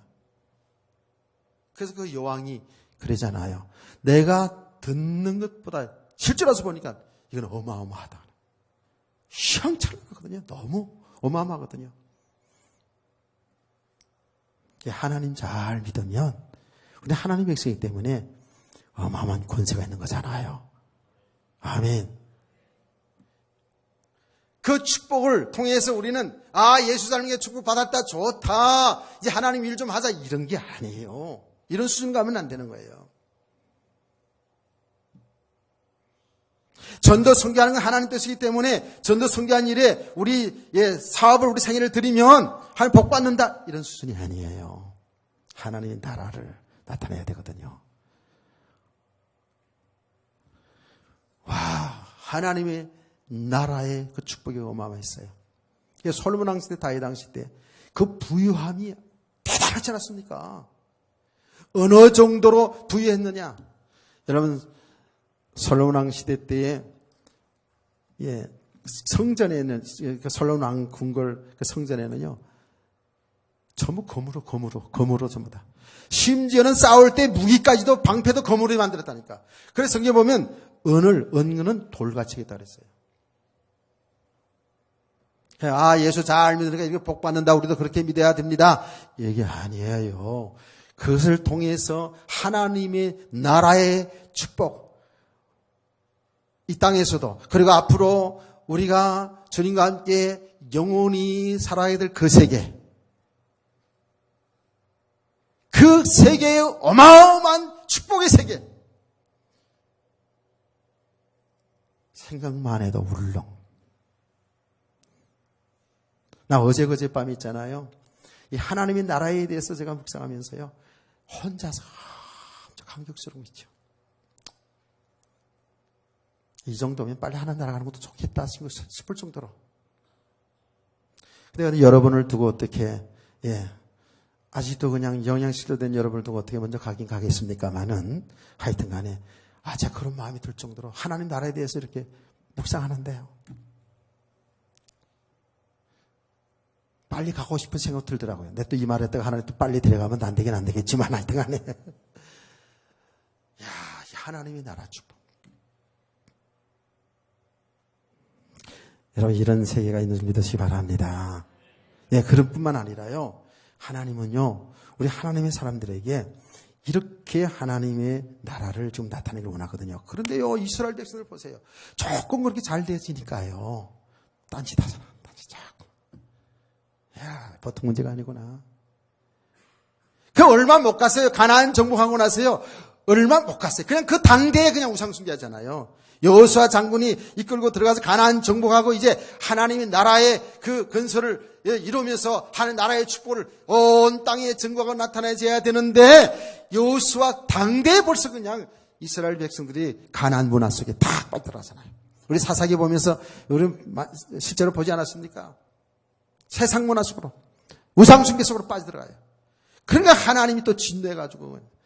A: 그래서 그 여왕이 그러잖아요. 내가 듣는 것보다 실제로 와서 보니까 이건 어마어마하다. 시황차는 거거든요. 너무 어마어마하거든요. 하나님 잘 믿으면, 근데 하나님 백성이기 때문에 어마어마한 권세가 있는 거잖아요. 아멘. 그 축복을 통해서 우리는 예수 잘 믿게 축복 받았다, 좋다, 이제 하나님 일 좀 하자, 이런 게 아니에요. 이런 수준 가면 안 되는 거예요. 전도 선교하는 건 하나님 뜻이기 때문에 전도 선교한 일에 우리 사업을, 우리 생애를 드리면 하나님 복 받는다, 이런 수준이 아니에요. 하나님의 나라를 나타내야 되거든요. 와, 하나님의 나라의 그 축복이 어마어마했어요. 솔로몬 왕 시대, 다윗 왕 시대 그 부유함이 대단하지 않았습니까? 어느 정도로 부유했느냐? 여러분, 솔로몬 왕 시대 때에 성전에는, 솔로몬 왕 궁궐 그 성전에는요, 전부 검으로 전부 다. 심지어는 싸울 때 무기까지도, 방패도 검으로 만들었다니까. 그래서 성경에 보면 은은 돌같이 했다 그랬어요. 예수 잘 믿으니까 이렇게 복 받는다, 우리도 그렇게 믿어야 됩니다, 이게 아니에요. 그것을 통해서 하나님의 나라의 축복, 이 땅에서도, 그리고 앞으로 우리가 주님과 함께 영원히 살아야 될 그 세계, 그 세계의 어마어마한 축복의 세계, 생각만 해도 울렁. 나 어제밤에 있잖아요, 이 하나님의 나라에 대해서 제가 묵상하면서요, 혼자서 감격스러운 거 있죠. 이 정도면 빨리 하나님 나라 가는 것도 좋겠다 싶을 정도로. 근데 여러분을 두고 어떻게, 아직도 그냥 영양실로 된 여러분을 두고 어떻게 먼저 가긴 가겠습니까만은, 하여튼 간에, 제가 그런 마음이 들 정도로 하나님 나라에 대해서 이렇게 묵상하는데요. 빨리 가고 싶은 생각 들더라고요. 내 또 이 말 했다가 하나님 또 빨리 데려가면 안 되긴 안 되겠지만, 하여튼 간에. 하나님의 나라 축복. 여러분, 이런 세계가 있는 줄 믿으시기 바랍니다. 그런 뿐만 아니라요. 하나님은요, 우리 하나님의 사람들에게 이렇게 하나님의 나라를 좀 나타내길 원하거든요. 그런데요, 이스라엘 백성을 보세요. 조금 그렇게 잘 되어지니까요. 딴짓하잖아. 딴짓 자꾸. 보통 문제가 아니구나. 얼마 못 갔어요. 가나안 정복하고 나서요. 얼마 못 갔어요. 그냥 그 당대에 그냥 우상숭배하잖아요. 여호수아 장군이 이끌고 들어가서 가나안 정복하고 이제 하나님의 나라의 그 건설을 이루면서 하나님 나라의 축복을 온 땅에 증거가 나타나야 되는데 여호수아 당대에 벌써 그냥 이스라엘 백성들이 가나안 문화 속에 탁 빠져들어가잖아요. 우리 사사기 보면서 우리 실제로 보지 않았습니까? 세상 문화 속으로 우상숭배 속으로 빠져들어가요. 그러니까 하나님이 또 진노해가지고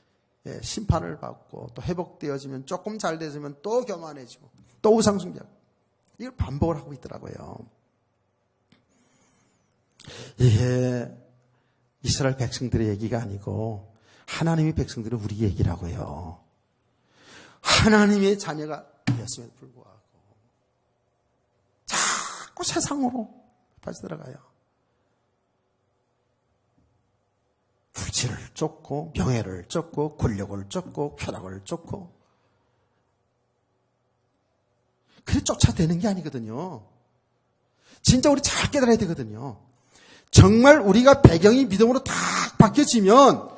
A: 심판을 받고 또 회복되어지면 조금 잘 되어지면 또 교만해지고 또 우상숭배하고 이걸 반복을 하고 있더라고요. 이게 이스라엘 백성들의 얘기가 아니고 하나님의 백성들은 우리 얘기라고요. 하나님의 자녀가 되었음에도 불구하고 자꾸 세상으로 빠져들어가요. 불지를 쫓고 명예를 쫓고 권력을 쫓고 쾌락을 쫓고 그래 쫓아대는 게 아니거든요. 진짜 우리 잘 깨달아야 되거든요. 정말 우리가 배경이 믿음으로 딱 바뀌어지면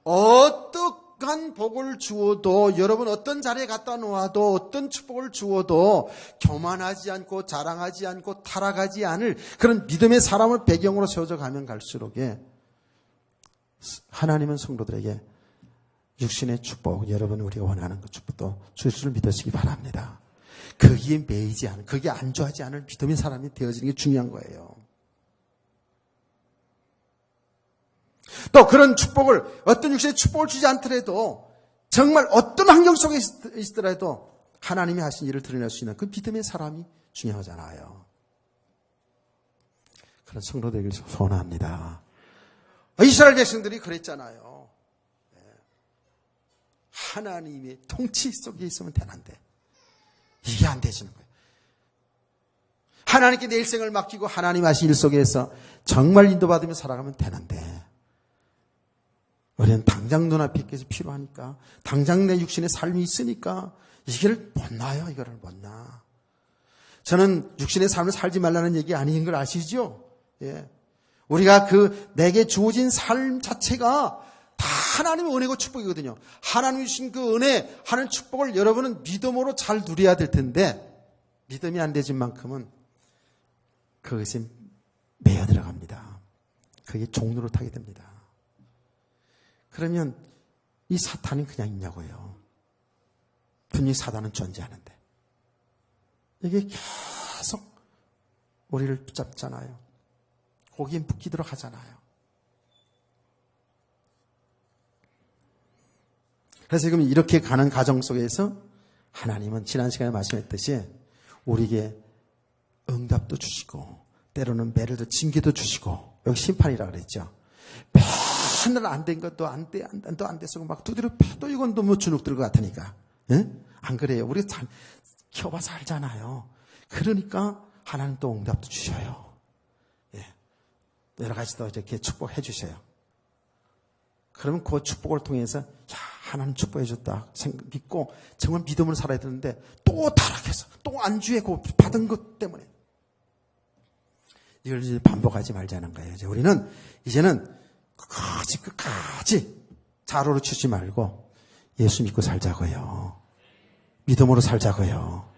A: 어떠한 복을 주어도 여러분 어떤 자리에 갖다 놓아도 어떤 축복을 주어도 교만하지 않고 자랑하지 않고 타락하지 않을 그런 믿음의 사람을 배경으로 세워져 가면 갈수록에 하나님은 성도들에게 육신의 축복, 여러분 우리가 원하는 그 축복도 주실 줄 믿으시기 바랍니다. 거기에 매이지 않은, 거기에 안주하지 않을 믿음의 사람이 되어지는 게 중요한 거예요. 또 그런 축복을 어떤 육신의 축복을 주지 않더라도 정말 어떤 환경 속에 있더라도 하나님이 하신 일을 드러낼 수 있는 그 믿음의 사람이 중요하잖아요. 그런 성도 되길 소원합니다. 이스라엘 백성들이 그랬잖아요. 하나님의 통치 속에 있으면 되는데 이게 안 되시는 거예요. 하나님께 내 일생을 맡기고 하나님 하신 일 속에서 정말 인도받으며 살아가면 되는데 우리는 당장 눈앞에 있게 필요하니까 당장 내 육신의 삶이 있으니까 이걸 못 나요. 이거를 못 나. 저는 육신의 삶을 살지 말라는 얘기 아닌 걸 아시죠? 우리가 그 내게 주어진 삶 자체가 다 하나님의 은혜고 축복이거든요. 하나님이 주신 그 은혜, 하는 축복을 여러분은 믿음으로 잘 누려야 될 텐데 믿음이 안 되진 만큼은 그것에 매여 들어갑니다. 그게 종로를 타게 됩니다. 그러면 이 사탄이 그냥 있냐고요. 분명히 사단은 존재하는데 이게 계속 우리를 붙잡잖아요. 거기에 묶이도록 하잖아요. 그래서 지금 이렇게 가는 과정 속에서 하나님은 지난 시간에 말씀했듯이 우리에게 응답도 주시고 때로는 매를 더 징계도 주시고 여기 심판이라고 그랬죠. 맨날 안 된 것도 안 돼, 또 안 됐어. 막 두드려 패도 이건 너무 주눅 들것 같으니까. 안 그래요. 우리가 잘 키워봐서 알잖아요. 그러니까 하나님 또 응답도 주셔요. 여러 가지 더 이렇게 축복해 주셔요. 그러면 그 축복을 통해서 하나님 축복해 줬다 믿고 정말 믿음으로 살아야 되는데 또 타락해서 또 안주해 그 받은 것 때문에 이걸 이제 반복하지 말자는 거예요. 이제 우리는 이제는 끝까지 자로로 치지 말고 예수 믿고 살자고요. 믿음으로 살자고요.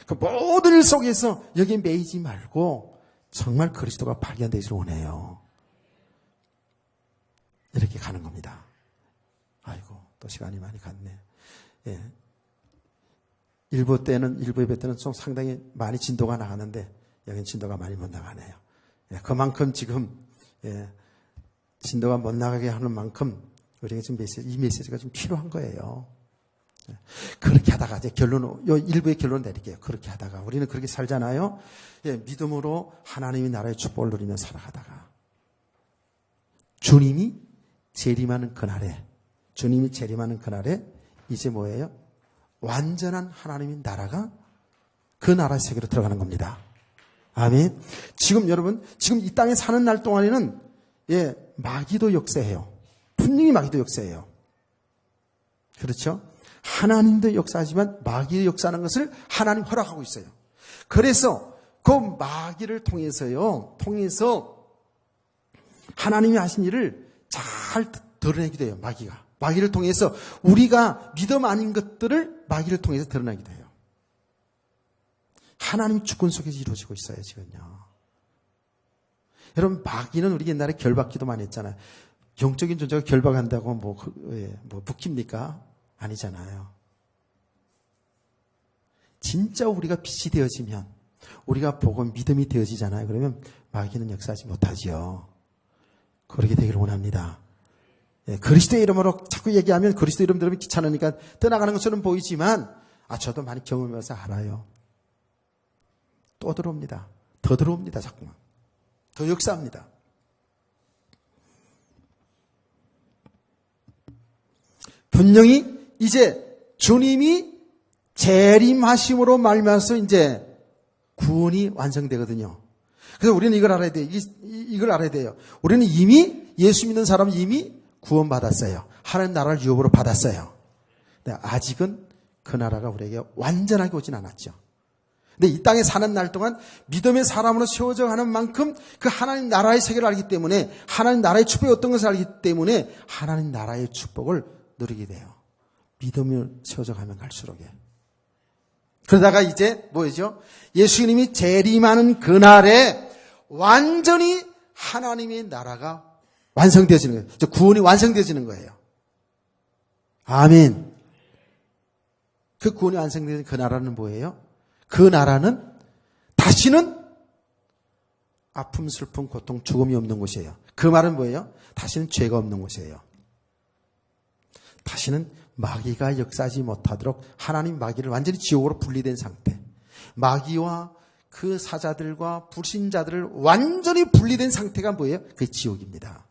A: 그 모든 일 속에서 여기에 매이지 말고 정말 그리스도가 발견되기를 원해요. 이렇게 가는 겁니다. 아이고 또 시간이 많이 갔네. 일부 예배 때는 좀 상당히 많이 진도가 나가는데 여기는 진도가 많이 못 나가네요. 예, 그만큼 지금 진도가 못 나가게 하는 만큼 우리가 지금 이 메시지가 좀 필요한 거예요. 예, 그렇게 하다가 이제 일부의 결론을 내릴게요. 그렇게 하다가 우리는 그렇게 살잖아요. 예, 믿음으로 하나님의 나라의 축복을 누리며 살아가다가 주님이 재림하는 그날에 이제 뭐예요? 완전한 하나님의 나라가 그 나라의 세계로 들어가는 겁니다. 아멘. 지금 여러분, 지금 이 땅에 사는 날 동안에는 마귀도 역사해요. 분명히 마귀도 역사해요. 그렇죠? 하나님도 역사하지만 마귀도 역사하는 것을 하나님 허락하고 있어요. 그래서 그 마귀를 통해서 하나님이 하신 일을 잘 드러내기도 해요. 마귀를 통해서 우리가 믿음 아닌 것들을 마귀를 통해서 드러내기도 해요. 하나님 주권 속에서 이루어지고 있어요, 지금요. 여러분, 마귀는 우리 옛날에 결박기도 많이 했잖아요. 영적인 존재가 결박한다고 뭐 묶입니까? 아니잖아요. 진짜 우리가 빛이 되어지면, 우리가 보고 믿음이 되어지잖아요. 그러면 마귀는 역사하지 못하지요. 그렇게 되기를 원합니다. 그리스도의 이름으로 자꾸 얘기하면 그리스도 이름 들으면 귀찮으니까 떠나가는 것처럼 보이지만 저도 많이 경험해서 알아요. 또 들어옵니다. 더 들어옵니다. 자꾸만. 더 역사합니다. 분명히 이제 주님이 재림하심으로 말미암아서 이제 구원이 완성되거든요. 그래서 우리는 이걸 알아야 돼요. 이걸 알아야 돼요. 우리는 이미 예수 믿는 사람은 이미 구원받았어요. 하나님 나라를 유업으로 받았어요. 근데 아직은 그 나라가 우리에게 완전하게 오진 않았죠. 근데 이 땅에 사는 날 동안 믿음의 사람으로 세워져 가는 만큼 그 하나님 나라의 세계를 알기 때문에 하나님 나라의 축복이 어떤 것을 알기 때문에 하나님 나라의 축복을 누리게 돼요. 믿음을 세워져 가면 갈수록에. 그러다가 이제 뭐죠? 예수님이 재림하는 그날에 완전히 하나님의 나라가 완성되어지는 거예요. 구원이 완성되어지는 거예요. 아멘. 그 구원이 완성되는 그 나라는 뭐예요? 그 나라는 다시는 아픔, 슬픔, 고통, 죽음이 없는 곳이에요. 그 말은 뭐예요? 다시는 죄가 없는 곳이에요. 다시는 마귀가 역사하지 못하도록 하나님 마귀를 완전히 지옥으로 분리된 상태. 마귀와 그 사자들과 불신자들을 완전히 분리된 상태가 뭐예요? 그게 지옥입니다.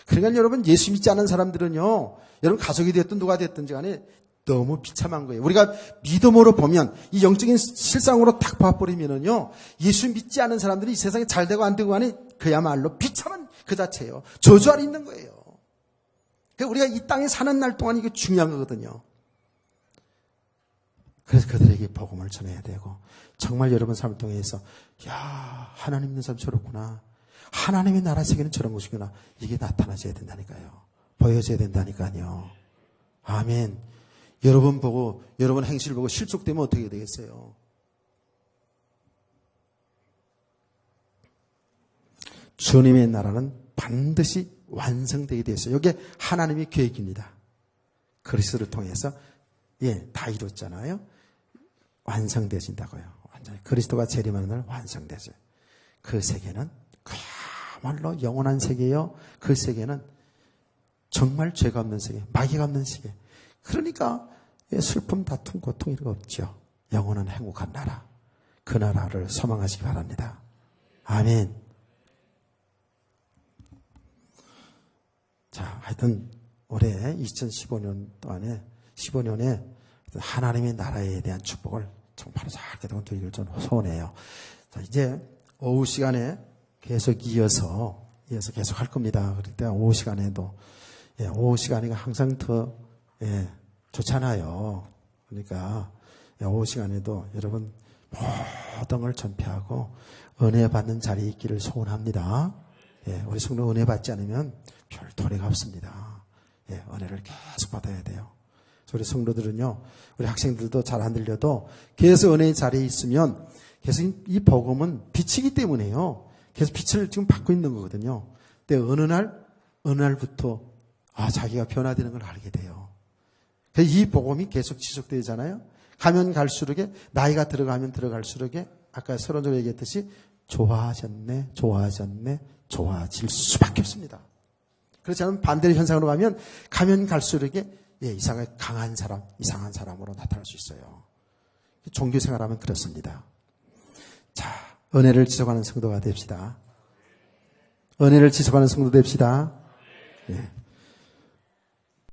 A: 그러니까 여러분, 예수 믿지 않는 사람들은요, 여러분 가족이 됐든 누가 됐든지 간에 너무 비참한 거예요. 우리가 믿음으로 보면 이 영적인 실상으로 딱 봐버리면은요, 예수 믿지 않는 사람들이 이 세상에 잘 되고 안 되고 간에 그야말로 비참한 그 자체예요. 저주 아래 있는 거예요. 그러니까 우리가 이 땅에 사는 날 동안 이게 중요한 거거든요. 그래서 그들에게 복음을 전해야 되고, 정말 여러분 삶을 통해서 하나님 있는 사람 저렇구나. 하나님의 나라 세계는 저런 곳이구나. 이게 나타나줘야 된다니까요. 보여줘야 된다니까요. 아멘. 여러분 보고, 여러분 행실을 보고 실족되면 어떻게 되겠어요? 주님의 나라는 반드시 완성되게 되어 있어요. 이게 하나님의 계획입니다. 그리스도를 통해서 다 이뤘잖아요. 완성되어진다고요. 완전히 그리스도가 재림하는 날 완성되죠. 그 세계는 그야말로 영원한 세계요. 그 세계는 정말 죄가 없는 세계, 마귀가 없는 세계. 그러니까 슬픔, 다툼, 고통 이런 거 없죠. 영원한 행복한 나라. 그 나라를 소망하시기 바랍니다. 아멘. 자, 하여튼 올해 2015년 동안에 15년에 하나님의 나라에 대한 축복을 정말 잘 누리길 좀 소원해요. 자, 이제 오후 시간에 계속 이어서 계속 할 겁니다. 그럴 때 오후 시간에도 오후 시간이 항상 더 좋잖아요. 그러니까 오후 시간에도 여러분 모든 걸 전폐하고 은혜 받는 자리에 있기를 소원합니다. 우리 성도 은혜 받지 않으면 별 도리가 없습니다. 은혜를 계속 받아야 돼요. 우리 성도들은요, 우리 학생들도 잘 안 들려도 계속 은혜의 자리에 있으면 계속 이 복음은 빛이기 때문에요. 계속 빛을 지금 받고 있는 거거든요. 근데 어느 날부터 자기가 변화되는 걸 알게 돼요. 이 복음이 계속 지속되잖아요. 가면 갈수록에 나이가 들어가면 들어갈수록에 아까 서론적으로 얘기했듯이 좋아졌네, 좋아졌네, 좋아질 수밖에 없습니다. 그렇지 않으면 반대의 현상으로 가면 갈수록에 이상하게 강한 사람, 이상한 사람으로 나타날 수 있어요. 종교 생활하면 그렇습니다. 자, 은혜를 지속하는 성도가 됩시다. 은혜를 지속하는 성도 됩시다. 예.